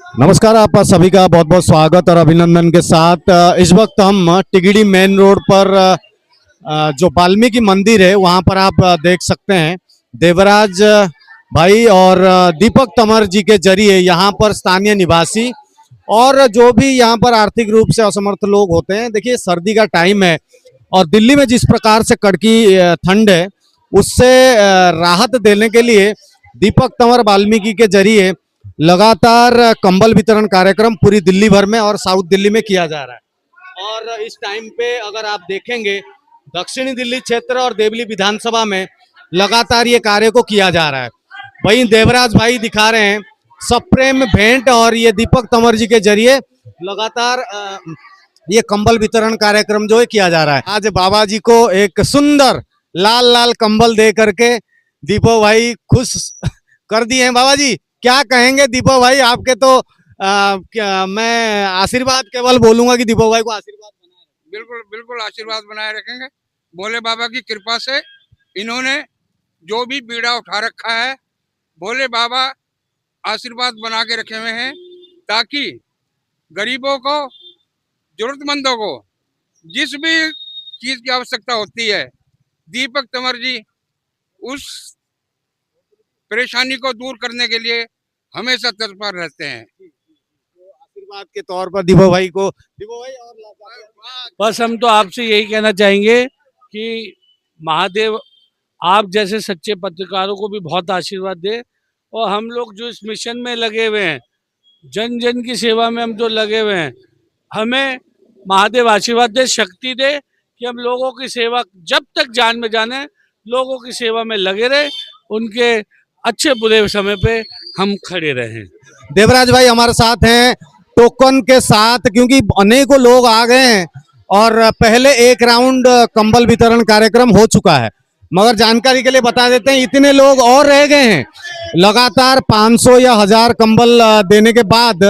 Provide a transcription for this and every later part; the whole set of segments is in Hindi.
नमस्कार, आप सभी का बहुत बहुत स्वागत और अभिनंदन के साथ इस वक्त हम टिगड़ी मेन रोड पर जो वाल्मीकि मंदिर है वहां पर आप देख सकते हैं देवराज भाई और दीपक तंवर जी के जरिए यहां पर स्थानीय निवासी और जो भी यहां पर आर्थिक रूप से असमर्थ लोग होते हैं। देखिए, सर्दी का टाइम है और दिल्ली में जिस प्रकार से कड़की ठंड है उससे राहत देने के लिए दीपक तंवर वाल्मीकि के जरिए लगातार कंबल वितरण कार्यक्रम पूरी दिल्ली भर में और साउथ दिल्ली में किया जा रहा है। और इस टाइम पे अगर आप देखेंगे दक्षिणी दिल्ली क्षेत्र और देवली विधानसभा में लगातार ये कार्य को किया जा रहा है। वहीं देवराज भाई दिखा रहे हैं सप्रेम भेंट और ये दीपक तंवर जी के जरिए लगातार ये कंबल वितरण कार्यक्रम जो है किया जा रहा है। आज बाबा जी को एक सुंदर लाल लाल कंबल दे करके दीपक भाई खुश कर दिए हैं। बाबा जी क्या कहेंगे? दीपक भाई आपके तो मैं आशीर्वाद केवल बोलूंगा कि दीपक भाई को आशीर्वाद बनाए। बिल्कुल बिल्कुल आशीर्वाद बनाए रखेंगे। भोले बाबा की कृपा से इन्होंने जो भी बीड़ा उठा रखा है भोले बाबा आशीर्वाद बना के रखे हुए हैं ताकि गरीबों को, जरूरतमंदों को जिस भी चीज की आवश्यकता होती है दीपक तंवर जी उस परेशानी को दूर करने के लिए हमेशा तत्पर रहते हैं। आशीर्वाद के तौर पर दीपक भाई को और बस हम तो आपसे यही कहना चाहेंगे कि महादेव आप जैसे सच्चे पत्रकारों को भी बहुत आशीर्वाद दे और हम लोग जो इस मिशन में लगे हुए हैं, जन जन की सेवा में हम जो लगे हुए हैं, हमें महादेव आशीर्वाद दे, शक्ति दे कि हम लोगों की सेवा जब तक जान में जाने लोगों की सेवा में लगे रहे, उनके अच्छे बुरे समय पे हम खड़े रहे। देवराज भाई हमारे साथ हैं टोकन के साथ, क्योंकि अनेकों लोग आ गए हैं और पहले एक राउंड कंबल वितरण कार्यक्रम हो चुका है, मगर जानकारी के लिए बता देते हैं इतने लोग और रह गए हैं। लगातार 500 या 1000 कंबल देने के बाद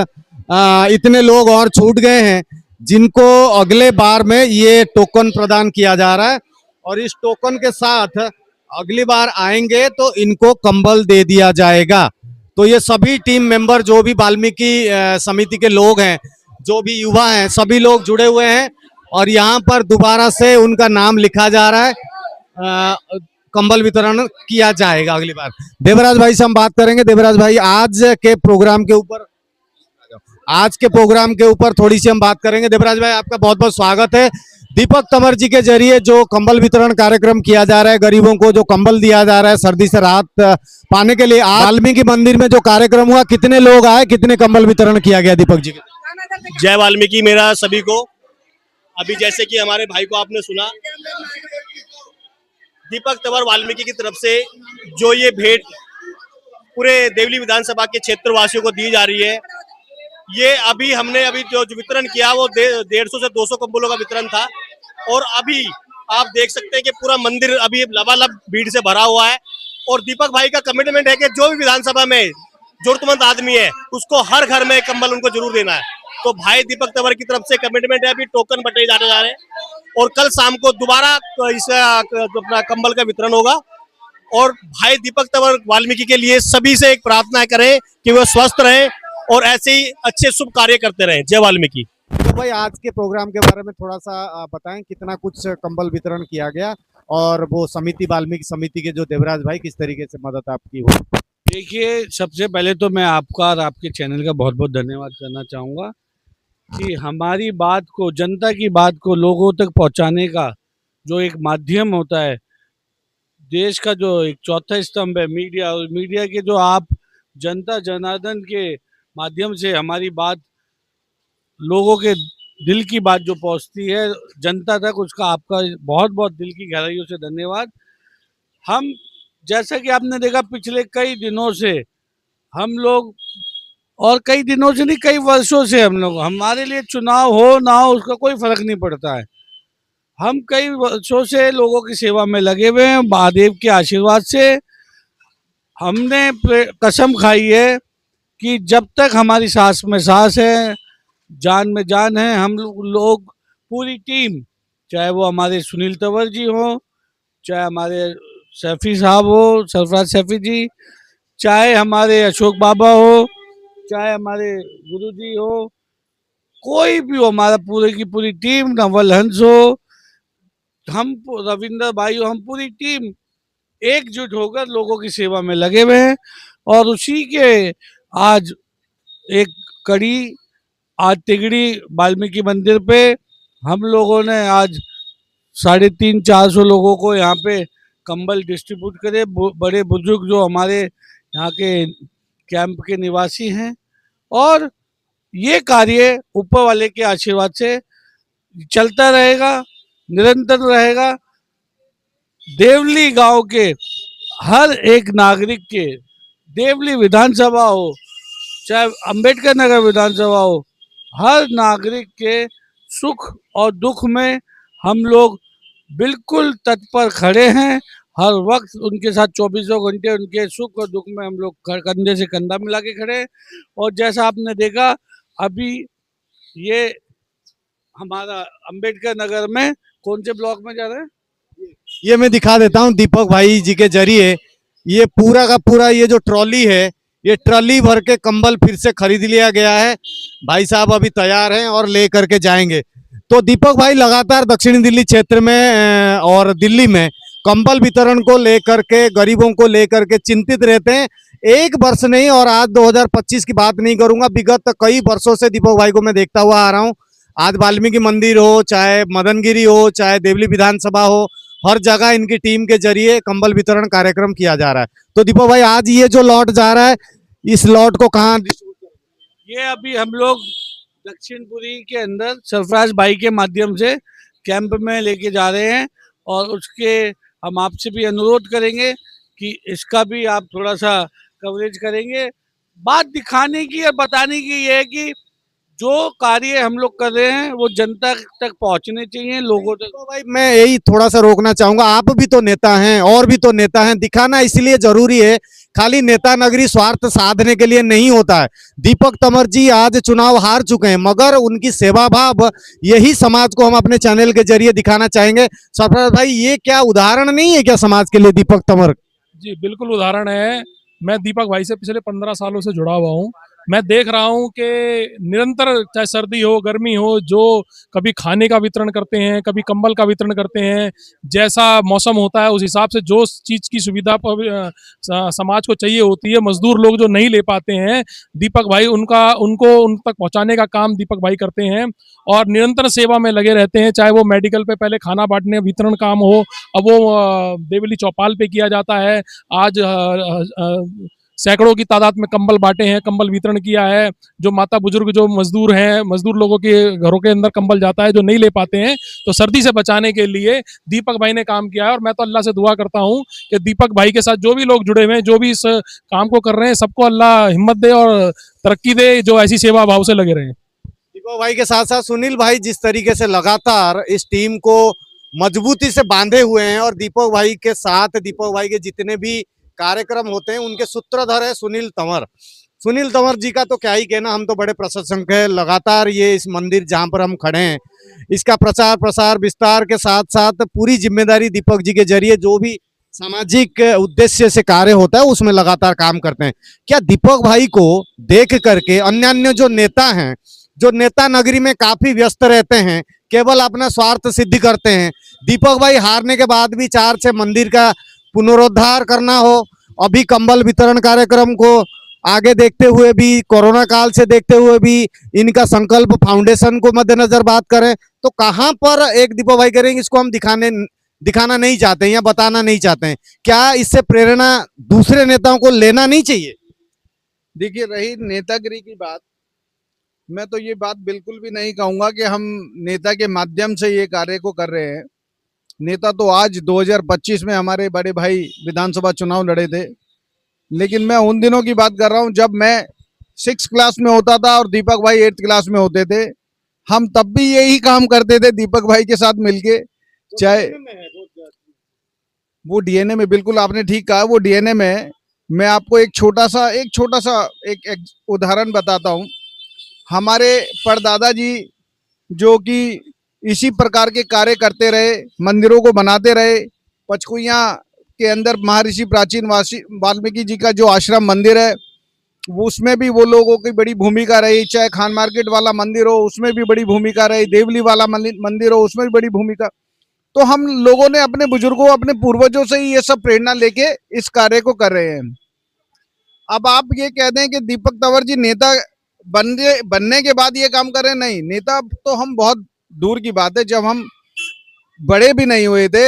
इतने लोग और छूट गए हैं जिनको अगले बार में ये टोकन प्रदान किया जा रहा है और इस टोकन के साथ अगली बार आएंगे तो इनको कंबल दे दिया जाएगा। तो ये सभी टीम मेंबर जो भी वाल्मीकि समिति के लोग हैं, जो भी युवा हैं, सभी लोग जुड़े हुए हैं और यहाँ पर दोबारा से उनका नाम लिखा जा रहा है, कंबल वितरण किया जाएगा अगली बार। देवराज भाई से हम बात करेंगे। देवराज भाई आज के प्रोग्राम के ऊपर थोड़ी सी हम बात करेंगे। देवराज भाई आपका बहुत बहुत स्वागत है। दीपक तंवर जी के जरिए जो कंबल वितरण कार्यक्रम किया जा रहा है, गरीबों को जो कंबल दिया जा रहा है सर्दी से राहत पाने के लिए, वाल्मीकि मंदिर में जो कार्यक्रम हुआ, कितने लोग आए, कितने कंबल वितरण किया गया दीपक जी के? जय वाल्मीकि मेरा सभी को। अभी जैसे कि हमारे भाई को आपने सुना, दीपक तंवर वाल्मीकि की तरफ से जो ये भेंट पूरे देवली विधानसभा के क्षेत्रवासियों को दी जा रही है, ये अभी हमने जो वितरण किया वो 150 से 200 कंबलों का वितरण था और अभी आप देख सकते हैं कि पूरा मंदिर अभी लबालब भीड़ से भरा हुआ है और दीपक भाई का कमिटमेंट है कि जो भी विधानसभा में जरूरतमंद आदमी है उसको हर घर में कंबल उनको जरूर देना है। तो भाई दीपक तंवर की तरफ से कमिटमेंट है, अभी टोकन बटे जाने जा रहे हैं और कल शाम को दोबारा इस अपना कंबल का वितरण होगा। और भाई दीपक तंवर वाल्मीकि के लिए सभी से एक प्रार्थना करें कि वह स्वस्थ रहे और ऐसे ही अच्छे शुभ कार्य करते रहे। जय वाल्मीकि। तो भाई आज के प्रोग्राम के बारे में थोड़ा सा बताएं, कितना कुछ कंबल वितरण किया गया और वो समिति, वाल्मीकि समिति के जो देवराज भाई, किस तरीके से मदद आपकी हो? देखिए, सबसे पहले तो मैं आपका और आपके चैनल का बहुत बहुत धन्यवाद करना चाहूँगा कि हमारी बात को, जनता की बात को लोगों तक पहुँचाने का जो एक माध्यम होता है, देश का जो एक चौथा स्तंभ है मीडिया, और मीडिया के जो आप जनता जनार्दन के माध्यम से हमारी बात, लोगों के दिल की बात जो पहुंचती है जनता तक, उसका आपका बहुत बहुत दिल की गहराइयों से धन्यवाद। हम जैसा कि आपने देखा पिछले कई दिनों से हम लोग, और कई दिनों से नहीं कई वर्षों से हम लोग, हमारे लिए चुनाव हो ना हो उसका कोई फर्क नहीं पड़ता है, हम कई वर्षों से लोगों की सेवा में लगे हुए हैं। महादेव के आशीर्वाद से हमने कसम खाई है कि जब तक हमारी सांस में सांस है, जान में जान है, हम लोग पूरी टीम, चाहे वो हमारे सुनील तंवर जी हो, चाहे हमारे सैफी साहब हो, सरफराज सैफी जी, चाहे हमारे अशोक बाबा हो, चाहे हमारे गुरुजी हो, कोई भी हो, हमारा पूरे की पूरी टीम, नवल हंस हो, हम रविंदर भाई हो, हम पूरी टीम एकजुट होकर लोगों की सेवा में लगे हुए हैं। और उसी के आज एक कड़ी, आज तिगड़ी वाल्मीकि मंदिर पे हम लोगों ने आज 350-400 लोगों को यहाँ पे कंबल डिस्ट्रीब्यूट करे। बड़े बुजुर्ग जो हमारे यहाँ के कैंप के निवासी हैं, और ये कार्य ऊपर वाले के आशीर्वाद से चलता रहेगा, निरंतर रहेगा। देवली गांव के हर एक नागरिक के, देवली विधानसभा हो चाहे अंबेडकर नगर विधानसभा हो, हर नागरिक के सुख और दुख में हम लोग बिल्कुल तत्पर खड़े हैं। हर वक्त उनके साथ 24 घंटे उनके सुख और दुख में हम लोग कंधे से कंधा मिला के खड़े हैं। और जैसा आपने देखा अभी ये हमारा अंबेडकर नगर में कौन से ब्लॉक में जा रहे हैं, ये मैं दिखा देता हूँ दीपक भाई जी के जरिए। ये पूरा का पूरा ये जो ट्रॉली है, ये ट्रॉली भर के कंबल फिर से खरीद लिया गया है। भाई साहब अभी तैयार हैं और ले करके जाएंगे। तो दीपक भाई लगातार दक्षिणी दिल्ली क्षेत्र में और दिल्ली में कंबल वितरण को लेकर के, गरीबों को लेकर के चिंतित रहते हैं। एक वर्ष नहीं, और आज 2025 की बात नहीं करूंगा, विगत कई वर्षों से दीपक भाई को मैं देखता हुआ आ रहा हूँ। आज वाल्मीकि मंदिर हो, चाहे मदनगिरी हो, चाहे देवली विधानसभा हो, हर जगह इनकी टीम के जरिए कंबल वितरण कार्यक्रम किया जा रहा है। तो दीपक भाई आज ये जो लॉट जा रहा है, इस लॉट को कहाँ? ये अभी हम लोग दक्षिणपुरी के अंदर सरफराज भाई के माध्यम से कैंप में लेके जा रहे हैं। और उसके हम आपसे भी अनुरोध करेंगे कि इसका भी आप थोड़ा सा कवरेज करेंगे। बात दिखाने की और बताने की ये है कि जो कार्य हम लोग कर रहे हैं वो जनता तक पहुंचने चाहिए, लोगों तक। तो भाई मैं यही थोड़ा सा रोकना चाहूंगा, आप भी तो नेता हैं और भी तो नेता हैं, दिखाना इसलिए जरूरी है, खाली नेता नगरी स्वार्थ साधने के लिए नहीं होता है। दीपक तंवर जी आज चुनाव हार चुके हैं, मगर उनकी सेवा भाव यही समाज को हम अपने चैनल के जरिए दिखाना चाहेंगे। सरफराज भाई, ये क्या उदाहरण नहीं है क्या समाज के लिए दीपक तंवर? जी बिल्कुल उदाहरण है। मैं दीपक भाई से पिछले 15 सालों से जुड़ा हुआ हूँ। मैं देख रहा हूँ कि निरंतर, चाहे सर्दी हो गर्मी हो, जो कभी खाने का वितरण करते हैं, कभी कंबल का वितरण करते हैं। जैसा मौसम होता है उस हिसाब से जो चीज़ की सुविधा समाज को चाहिए होती है, मजदूर लोग जो नहीं ले पाते हैं, दीपक भाई उनको उन तक पहुँचाने का काम दीपक भाई करते हैं। और निरंतर सेवा में लगे रहते हैं। चाहे वो मेडिकल पे पहले खाना बांटने वितरण काम हो, अब वो देवली चौपाल पे किया जाता है। आज सैकड़ों की तादाद में कंबल बांटे हैं, कंबल वितरण किया है। जो माता बुजुर्ग, जो मजदूर हैं, मजदूर लोगों के घरों के अंदर कंबल जाता है जो नहीं ले पाते हैं, तो सर्दी से बचाने के लिए दीपक भाई ने काम किया है। और मैं तो अल्लाह से दुआ करता हूं कि दीपक भाई के साथ जो भी लोग जुड़े हुए हैं, जो भी इस काम को कर रहे हैं, सबको अल्लाह हिम्मत दे और तरक्की दे, जो ऐसी सेवा भाव से लगे रहें। दीपक भाई के साथ साथ सुनील भाई जिस तरीके से लगातार इस टीम को मजबूती से बांधे हुए हैं, और दीपक भाई के साथ, दीपक भाई के जितने भी कार्यक्रम होते हैं उनके सूत्रधर है सुनील तंवर। सुनील तंवर जी का तो क्या ही कहना, हम तो बड़े प्रशंसक हैं। लगातार ये इस मंदिर जहां पर हम खड़े हैं, इसका प्रचार प्रसार विस्तार के साथ साथ पूरी जिम्मेदारी दीपक जी के जरिए जो भी सामाजिक उद्देश्य से कार्य होता है उसमें लगातार काम करते हैं। क्या दीपक भाई को देख करके अन्य जो नेता हैं, जो नेता नगरी में काफी व्यस्त रहते हैं, केवल अपना स्वार्थ सिद्ध करते हैं, दीपक भाई हारने के बाद भी 4-6 मंदिर का पुनरुद्धार करना हो, अभी कंबल वितरण कार्यक्रम को आगे देखते हुए भी, कोरोना काल से देखते हुए भी, इनका संकल्प फाउंडेशन को मद्देनजर बात करें, तो कहां पर एक दीपक भाई करेंगे इसको हम दिखाना नहीं चाहते हैं या बताना नहीं चाहते हैं? क्या इससे प्रेरणा दूसरे नेताओं को लेना नहीं चाहिए? देखिए, रही नेतागिरी की बात, मैं तो ये बात बिल्कुल भी नहीं कहूंगा कि हम नेता के माध्यम से ये कार्य को कर रहे हैं। नेता तो आज 2025 में हमारे बड़े भाई विधानसभा चुनाव लड़े थे, लेकिन मैं उन दिनों की बात कर रहा हूं जब मैं 6th क्लास में होता था और दीपक भाई 8th क्लास में होते थे। हम तब भी यही काम करते थे दीपक भाई के साथ मिलके। चाहे वो डीएनए में, बिल्कुल आपने ठीक कहा, वो डीएनए में है। मैं आपको एक छोटा सा एक उदाहरण बताता हूँ। हमारे परदादा जी जो कि इसी प्रकार के कार्य करते रहे, मंदिरों को बनाते रहे। पचकुइयाँ के अंदर महर्षि प्राचीन वाल्मीकि जी का जो आश्रम मंदिर है, उसमें भी वो लोगों की बड़ी भूमिका रही, चाहे खान मार्केट वाला मंदिर हो उसमें भी बड़ी भूमिका रही, देवली वाला मंदिर हो उसमें भी बड़ी भूमिका। तो हम लोगों ने अपने बुजुर्गों, अपने पूर्वजों से ही ये सब प्रेरणा लेके इस कार्य को कर रहे हैं। अब आप ये कह दें कि दीपक तंवर जी नेता बनने के बाद ये काम करें, नहीं, नेता तो हम बहुत दूर की बात है, जब हम बड़े भी नहीं हुए थे,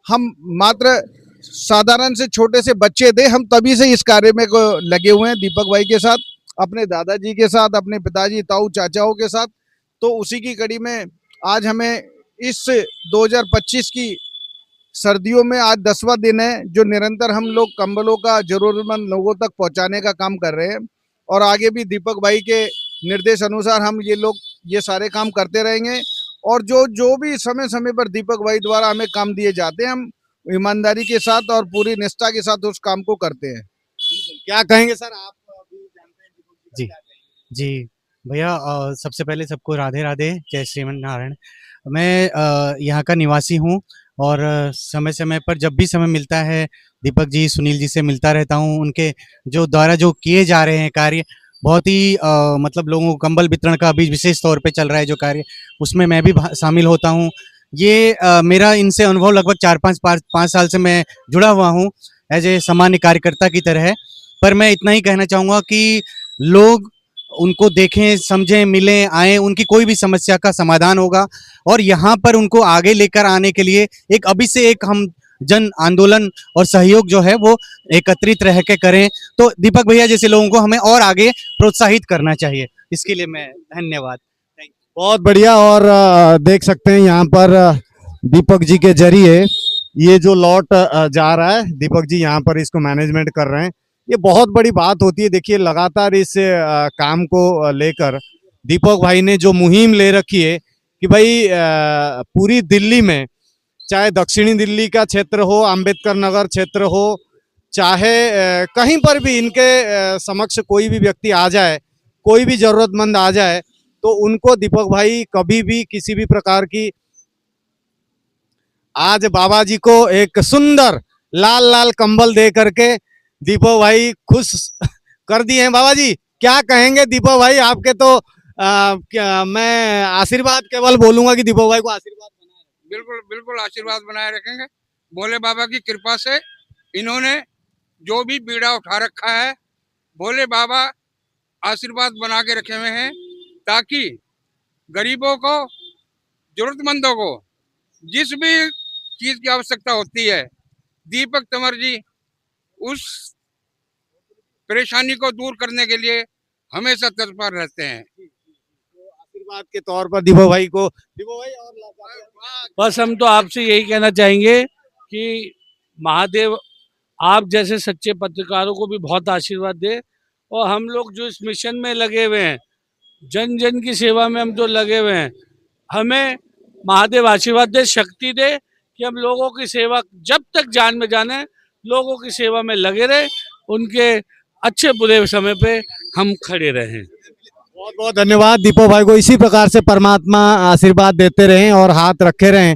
हम मात्र साधारण से छोटे से बच्चे थे, हम तभी से इस कार्य में लगे हुए हैं दीपक भाई के साथ, अपने दादाजी के साथ, अपने पिताजी, ताऊ, चाचाओं के साथ। तो उसी की कड़ी में आज हमें इस 2025 की सर्दियों में आज 10वां दिन है जो निरंतर हम लोग कंबलों का जरूरतमंद लोगों तक पहुंचाने का काम कर रहे हैं, और आगे भी दीपक भाई के निर्देश अनुसार हम ये सारे काम करते रहेंगे। और जो भी समय समय पर दीपक भाई द्वारा हमें काम दिए जाते हैं, हम ईमानदारी के साथ और पूरी निष्ठा के साथ उस काम को करते हैं। क्या कहेंगे सर, आप अभी जानते हैं दीपक जी जी का क्या कहेंगे? जी भैया, सबसे पहले सबको राधे राधे, जय श्रीमन नारायण। मैं यहाँ का निवासी हूँ और समय समय पर जब भी समय मिलता है दीपक जी, सुनील जी से मिलता रहता हूँ। उनके जो द्वारा जो किए जा रहे हैं कार्य बहुत ही मतलब लोगों को कंबल वितरण का अभी विशेष तौर पे चल रहा है जो कार्य, उसमें मैं भी शामिल होता हूँ। ये मेरा इनसे अनुभव लगभग 4-5 साल से मैं जुड़ा हुआ हूँ एज ए सामान्य कार्यकर्ता की तरह। पर मैं इतना ही कहना चाहूँगा कि लोग उनको देखें, समझें, मिलें, आएँ, उनकी कोई भी समस्या का समाधान होगा। और यहाँ पर उनको आगे लेकर आने के लिए एक अभी से एक हम जन आंदोलन और सहयोग जो है वो एकत्रित रह के करें। तो दीपक भैया जैसे लोगों को हमें और आगे प्रोत्साहित करना चाहिए। इसके लिए मैं धन्यवाद। बहुत बढ़िया। और देख सकते हैं यहाँ पर दीपक जी के जरिए ये जो लॉट जा रहा है, दीपक जी यहाँ पर इसको मैनेजमेंट कर रहे हैं। ये बहुत बड़ी बात होती है। देखिए लगातार इस काम को लेकर दीपक भाई ने जो मुहिम ले रखी है कि भाई पूरी दिल्ली में, चाहे दक्षिणी दिल्ली का क्षेत्र हो, अंबेडकर नगर क्षेत्र हो, चाहे कहीं पर भी इनके समक्ष कोई भी व्यक्ति आ जाए, कोई भी जरूरतमंद आ जाए, तो उनको दीपक भाई कभी भी किसी भी प्रकार की, आज बाबा जी को एक सुंदर लाल लाल कंबल दे करके दीपक भाई खुश कर दिए हैं। बाबा जी क्या कहेंगे? दीपक भाई आपके तो मैं आशीर्वाद केवल बोलूंगा कि दीपक भाई को आशीर्वाद बनाए रखें। बिल्कुल बिल्कुल आशीर्वाद बनाए रखेंगे। भोले बाबा की कृपा से इन्होंने जो भी बीड़ा उठा रखा है, भोले बाबा आशीर्वाद बना के रखे हुए हैं, ताकि गरीबों को, जरूरतमंदों को जिस भी चीज की आवश्यकता होती है, दीपक तंवर जी उस परेशानी को दूर करने के लिए हमेशा तत्पर रहते हैं। आशीर्वाद के तौर पर दीपक भाई को, दीपक भाई और बस हम तो आपसे यही कहना चाहेंगे कि महादेव आप जैसे सच्चे पत्रकारों को भी बहुत आशीर्वाद दे, और हम लोग जो इस मिशन में लगे हुए हैं, जन जन की सेवा में हम जो लगे हुए हैं, हमें महादेव आशीर्वाद दे, शक्ति दे कि हम लोगों की सेवा जब तक जान में जाने लोगों की सेवा में लगे रहे, उनके अच्छे बुरे समय पे हम खड़े रहें। बहुत बहुत धन्यवाद। दीपक भाई को इसी प्रकार से परमात्मा आशीर्वाद देते रहें और हाथ रखे रहें,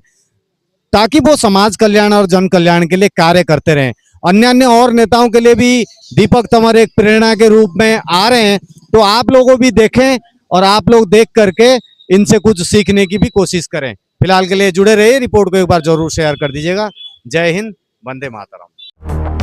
ताकि वो समाज कल्याण और जन कल्याण के लिए कार्य करते रहें। अन्य अन्य और नेताओं के लिए भी दीपक तंवर एक प्रेरणा के रूप में आ रहे हैं, तो आप लोगों भी देखें और आप लोग देख करके इनसे कुछ सीखने की भी कोशिश करें। फिलहाल के लिए जुड़े रहिए, रिपोर्ट को एक बार जरूर शेयर कर दीजिएगा। जय हिंद, वंदे मातरम।